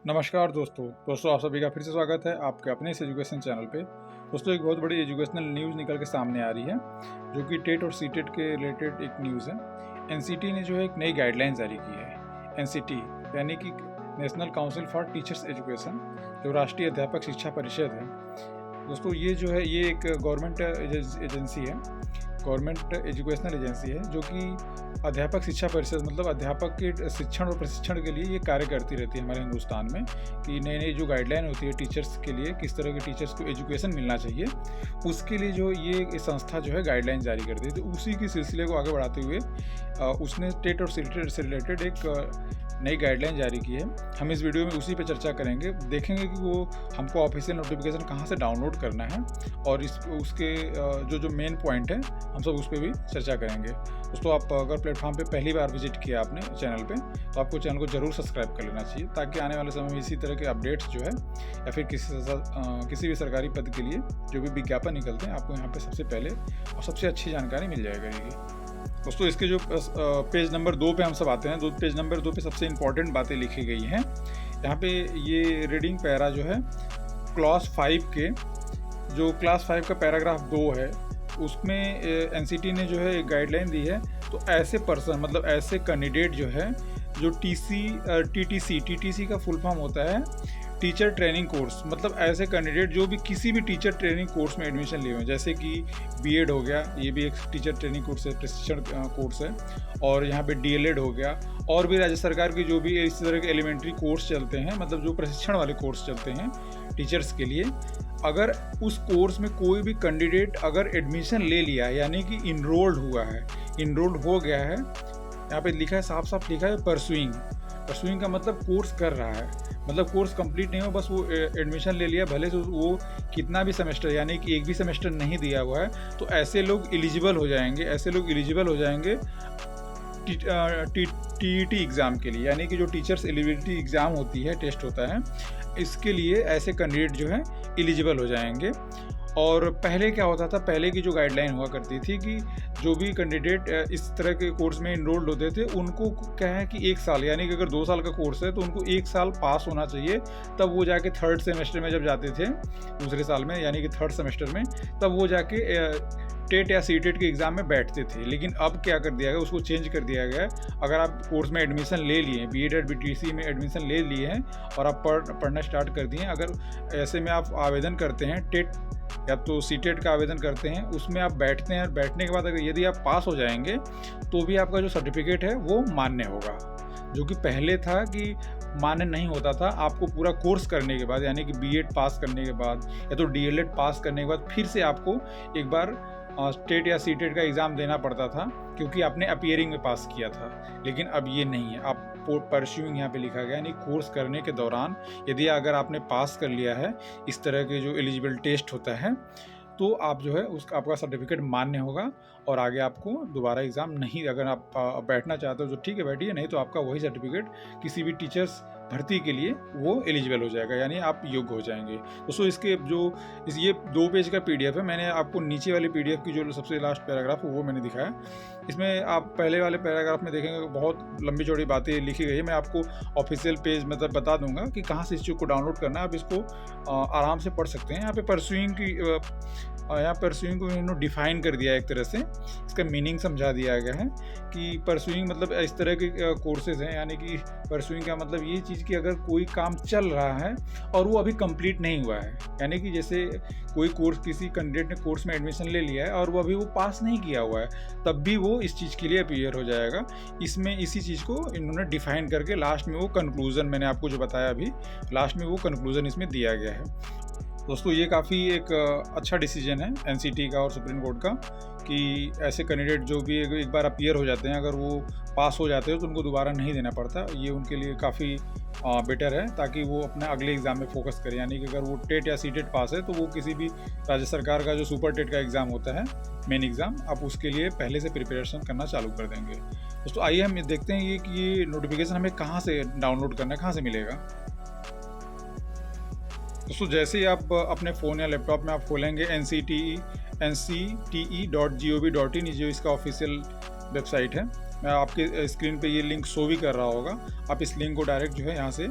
नमस्कार दोस्तों आप सभी का फिर से स्वागत है आपके अपने इस एजुकेशन चैनल पे। दोस्तों एक बहुत बड़ी एजुकेशनल न्यूज़ निकल के सामने आ रही है जो कि टेट और सीटेट के रिलेटेड एक न्यूज़ है। एनसीटी ने जो है एक नई गाइडलाइन जारी की है। एनसीटी यानी कि national council for teachers education, जो राष्ट्रीय अध्यापक शिक्षा परिषद है। दोस्तों ये जो है ये एक गवर्नमेंट एजेंसी है, गवर्नमेंट एजुकेशनल एजेंसी है जो कि अध्यापक शिक्षा परिषद मतलब अध्यापक के शिक्षण और प्रशिक्षण के लिए ये कार्य करती रहती है हमारे हिंदुस्तान में, कि नई नई जो गाइडलाइन होती है टीचर्स के लिए, किस तरह के टीचर्स को एजुकेशन मिलना चाहिए, उसके लिए जो ये संस्था जो है गाइडलाइन जारी करती है। तो उसी के सिलसिले को आगे बढ़ाते हुए उसने टेट और सीटेट से रिलेटेड एक नई गाइडलाइन जारी की है। हम इस वीडियो में उसी पे चर्चा करेंगे, देखेंगे कि वो हमको ऑफिशियल नोटिफिकेशन कहाँ से डाउनलोड करना है और उसके जो मेन पॉइंट है हम सब उस पर भी चर्चा करेंगे। दोस्तों आप अगर प्लेटफॉर्म पे पहली बार विजिट किया आपने चैनल पे, तो आपको चैनल को जरूर सब्सक्राइब कर लेना चाहिए, ताकि आने वाले समय में इसी तरह के अपडेट्स जो है या फिर किसी भी सरकारी पद के लिए जो भी विज्ञापन निकलते हैं आपको यहाँ पे सबसे पहले और सबसे अच्छी जानकारी मिल जाया करेगी। दोस्तों इसके जो पेज नंबर 2 पे हम सब आते हैं, पेज नंबर 2 पे सबसे इम्पॉर्टेंट बातें लिखी गई हैं। यहाँ पे ये रीडिंग पैरा जो है क्लास 5 के जो क्लास 5 का पैराग्राफ 2 है, उसमें एनसीटी ने जो है एक गाइडलाइन दी है। तो ऐसे पर्सन मतलब ऐसे कैंडिडेट जो है जो टीटीसी का फुल फॉर्म होता है टीचर ट्रेनिंग कोर्स, मतलब ऐसे कैंडिडेट जो भी किसी भी टीचर ट्रेनिंग कोर्स में एडमिशन लिए हुए हैं, जैसे कि बीएड हो गया, ये भी एक टीचर ट्रेनिंग कोर्स है, प्रशिक्षण कोर्स है, और यहाँ पे डीएलएड हो गया, और भी राज्य सरकार के जो भी इस तरह के एलिमेंट्री कोर्स चलते हैं, मतलब जो प्रशिक्षण वाले कोर्स चलते हैं टीचर्स के लिए, अगर उस कोर्स में कोई भी कैंडिडेट अगर एडमिशन ले लिया है यानी कि इनरोल्ड हो गया है, यहाँ पे लिखा है, साफ साफ लिखा है परसुइंग का मतलब कोर्स कर रहा है, मतलब कोर्स कंप्लीट नहीं हो, बस वो एडमिशन ले लिया, भले से वो कितना भी सेमेस्टर यानी कि एक भी सेमेस्टर नहीं दिया हुआ है, तो ऐसे लोग एलिजिबल हो जाएंगे टीईटी एग्ज़ाम के लिए, यानी कि जो टीचर्स एलिजिबिलिटी एग्ज़ाम होती है, टेस्ट होता है, इसके लिए ऐसे कैंडिडेट जो है एलिजिबल हो जाएंगे। और पहले क्या होता था, पहले की जो गाइडलाइन हुआ करती थी कि जो भी कैंडिडेट इस तरह के कोर्स में इनरोल्ड होते थे उनको क्या है कि 1 साल, यानी कि अगर 2 साल का कोर्स है तो उनको 1 साल पास होना चाहिए, तब वो जाके थर्ड सेमेस्टर में जब जाते थे, दूसरे साल में यानी कि थर्ड सेमेस्टर में, तब वो जाके टेट या सीटेट के एग्ज़ाम में बैठते थे। लेकिन अब क्या कर दिया गया, उसको चेंज कर दिया गया है। अगर आप कोर्स में एडमिशन ले लिए हैं, बीएड और बीटीसी में एडमिशन ले लिए हैं और आप पढ़ना स्टार्ट कर दिए हैं, अगर ऐसे में आप आवेदन करते हैं टेट या तो सीटेट का आवेदन करते हैं, उसमें आप बैठते हैं, और बैठने के बाद अगर यदि आप पास हो जाएंगे तो भी आपका जो सर्टिफिकेट है वो मान्य होगा, जो कि पहले था कि मान्य नहीं होता था। आपको पूरा कोर्स करने के बाद यानी कि बीएड पास करने के बाद या तो डीएलएड पास करने के बाद फिर से आपको एक बार टेट या सीटेट का एग्ज़ाम देना पड़ता था, क्योंकि आपने अपीयरिंग में पास किया था। लेकिन अब ये नहीं है, आप परस्यूइंग यहाँ पे लिखा गया, यानी कोर्स करने के दौरान यदि अगर आपने पास कर लिया है इस तरह के जो एलिजिबल टेस्ट होता है, तो आप जो है उसका आपका सर्टिफिकेट मान्य होगा और आगे आपको दोबारा एग्ज़ाम नहीं, अगर आप बैठना चाहते हो तो ठीक है बैठिए, नहीं तो आपका वही सर्टिफिकेट किसी भी टीचर्स भर्ती के लिए वो एलिजिबल हो जाएगा, यानी आप योग्य हो जाएंगे। दोस्तों इसके ये 2 पेज का पीडीएफ है, मैंने आपको नीचे वाली पीडीएफ की जो सबसे लास्ट पैराग्राफ है वो मैंने दिखाया। इसमें आप पहले वाले पैराग्राफ में देखेंगे बहुत लंबी चौड़ी बातें लिखी गई है। मैं आपको ऑफिशियल पेज मतलब बता दूंगा कि कहाँ से इस चीज़ को डाउनलोड करना है, आप इसको आराम से पढ़ सकते हैं। यहाँ पे परस्यूइंग को इन्होंने डिफाइन कर दिया है, एक तरह से इसका मीनिंग समझा दिया गया है कि परस्यूइंग मतलब इस तरह के कोर्सेज हैं, यानी कि परस्यूइंग का मतलब ये चीज़ कि अगर कोई काम चल रहा है और वो अभी कंप्लीट नहीं हुआ है, यानी कि जैसे कोई कोर्स किसी कैंडिडेट ने कोर्स में एडमिशन ले लिया है और वो अभी वो पास नहीं किया हुआ है, तब भी वो इस चीज़ के लिए अपीयर हो जाएगा। इसमें इसी चीज़ को इन्होंने डिफाइन करके लास्ट में वो कंक्लूज़न, मैंने आपको जो बताया अभी, लास्ट में वो कंक्लूज़न इसमें दिया गया है। दोस्तों ये काफ़ी एक अच्छा डिसीजन है एनसीटी का और सुप्रीम कोर्ट का, कि ऐसे कैंडिडेट जो भी एक बार अपीयर हो जाते हैं, अगर वो पास हो जाते हैं तो उनको दोबारा नहीं देना पड़ता। ये उनके लिए काफ़ी बेटर है, ताकि वो अपने अगले एग्ज़ाम में फोकस करें, यानी कि अगर वो टेट या सीटेट पास है तो वो किसी भी राज्य सरकार का जो सुपर टेट का एग्ज़ाम होता है, मेन एग्ज़ाम, आप उसके लिए पहले से प्रिपरेशन करना चालू कर देंगे। दोस्तों आइए हम देखते हैं ये नोटिफिकेशन हमें कहाँ से डाउनलोड करना है, कहाँ से मिलेगा। दोस्तों जैसे ही आप अपने फ़ोन या लैपटॉप में आप खोलेंगे ncte.gov.in, जो इसका ऑफिशियल वेबसाइट है, मैं आपके स्क्रीन पे ये लिंक शो भी कर रहा होगा, आप इस लिंक को डायरेक्ट जो है यहाँ से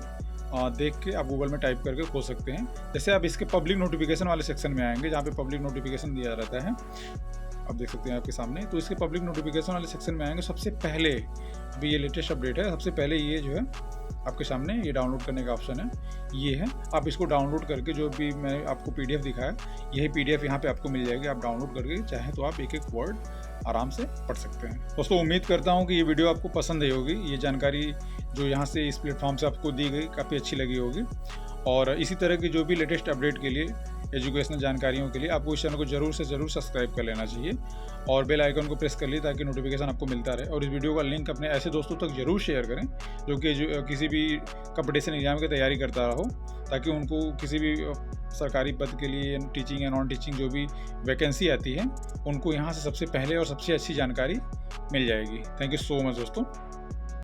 देख के आप गूगल में टाइप करके खोल सकते हैं। जैसे आप इसके पब्लिक नोटिफिकेशन वाले सेक्शन में आएंगे, जहाँ पे पब्लिक नोटिफिकेशन दिया रहता है, आप देख सकते हैं आपके सामने। तो इसके पब्लिक नोटिफिकेशन वाले सेक्शन में आएंगे, सबसे पहले अभी ये लेटेस्ट अपडेट है, सबसे पहले ये जो है आपके सामने ये डाउनलोड करने का ऑप्शन है, ये है। आप इसको डाउनलोड करके, जो भी मैं आपको पीडीएफ दिखाया, यही पीडीएफ यहाँ पे आपको मिल जाएगी। आप डाउनलोड करके चाहे तो आप एक एक वर्ड आराम से पढ़ सकते हैं। दोस्तों उम्मीद करता हूँ कि ये वीडियो आपको पसंद आई होगी। ये जानकारी जो यहाँ से इस प्लेटफॉर्म से आपको दी गई काफ़ी अच्छी लगी होगी। और इसी तरह की जो भी लेटेस्ट अपडेट के लिए, एजुकेशनल जानकारियों के लिए आपको इस चैनल को जरूर से जरूर सब्सक्राइब कर लेना चाहिए और बेल आइकन को प्रेस कर लीजिए ताकि नोटिफिकेशन आपको मिलता रहे। और इस वीडियो का लिंक अपने ऐसे दोस्तों तक जरूर शेयर करें जो कि किसी भी कंपटीशन एग्जाम की तैयारी करता रहो, ताकि उनको किसी भी सरकारी पद के लिए टीचिंग या नॉन टीचिंग जो भी वैकेंसी आती है, उनको यहाँ से सबसे पहले और सबसे अच्छी जानकारी मिल जाएगी। थैंक यू सो मच दोस्तों।